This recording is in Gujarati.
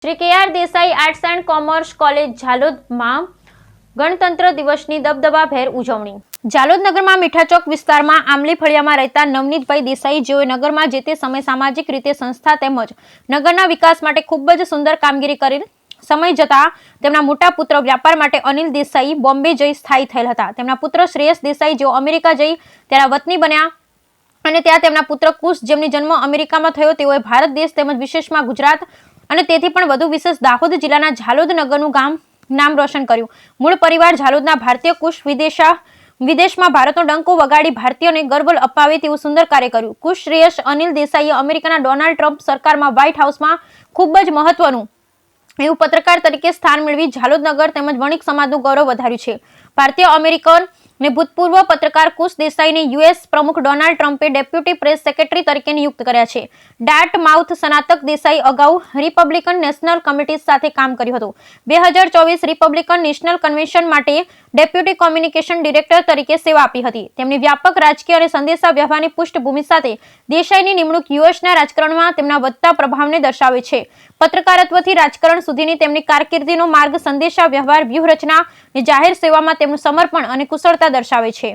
Shri K R. Desai arts and commerce college ઝાલોદમાં ગણતંત્ર દિવસની દબદબાભેર ઉજવણી. ઝાલોદ નગરમાં મીઠાચોક વિસ્તારમાં આંબલી ફળિયામાં રહેતા નવનીતભાઈ દેસાઈ, જેઓએ નગરમાં જે તે સમય સામાજિક રીતે સંસ્થા તેમજ નગરના વિકાસ માટે ખૂબ જ સુંદર કામગીરી કરેલ. સમય જતા તેમના મોટા પુત્ર વ્યાપાર માટે અનિલ દેસાઈ બોમ્બે જઈ સ્થાયી થયેલ હતા. તેમના પુત્ર શ્રેયસ દેસાઈ, જેઓ અમેરિકા જઈ ત્યાંના વતની બન્યા અને ત્યાં તેમના પુત્ર કુશ, જેમની જન્મ અમેરિકામાં થયો, તેઓએ ભારત દેશ તેમજ વિશેષમાં ગુજરાત અને તેથી પણ વધુ વિશેષ દાહોદ જિલ્લાના ઝાલોદ નગરનું નામ રોશન કર્યું. મૂળ પરિવાર ઝાલોદના ભારતીય કુશ વિદેશમાં ભારતનો ડંકો વગાડી ભારતીયોને ગર્વ અપાવે તેવું સુંદર કાર્ય કર્યું. કુશ શ્રેયસ અનિલ દેસાઈએ અમેરિકાના ડોનાલ્ડ ટ્રમ્પ સરકારમાં વ્હાઇટ હાઉસમાં ખૂબ જ મહત્વનું એવું પત્રકાર તરીકે સ્થાન મેળવી ઝાલોદ નગર તેમજ વણિક સમાજનું ગૌરવ વધાર્યું છે. ભારતીય અમેરિકન ને ભૂતપૂર્વ પત્રકાર કુશ દેસાઈને યુએસ પ્રમુખ ડોનાલ્ડ ટ્રમ્પે ડેપ્યુટી પ્રેસ સેક્રેટરી તરીકે નિયુક્ત કર્યા છે. ડાર્ટમાઉથ સ્નાતક દેસાઈ અગાઉ રિપબ્લિકન નેશનલ કમિટી સાથે કામ કર્યું હતું. 2024 રિપબ્લિકન નેશનલ કન્વેન્શન માટે ડેપ્યુટી કોમ્યુનિકેશન ડિરેક્ટર તરીકે સેવા આપી હતી. તેમની વ્યાપક રાજકીય અને સંદેશા વ્યવહારની પૃષ્ઠભૂમિ સાથે દેસાઈની નિમણૂક યુએસના રાજકારણમાં તેમના વધતા પ્રભાવને દર્શાવે છે. પત્રકારત્વથી રાજકારણ સુધીની તેમની કારકિર્દીનો માર્ગ સંદેશા વ્યવહાર, વ્યૂહરચના અને જાહેર સેવામાં તેમનું સમર્પણ અને કુશળતા દર્શાવે છે.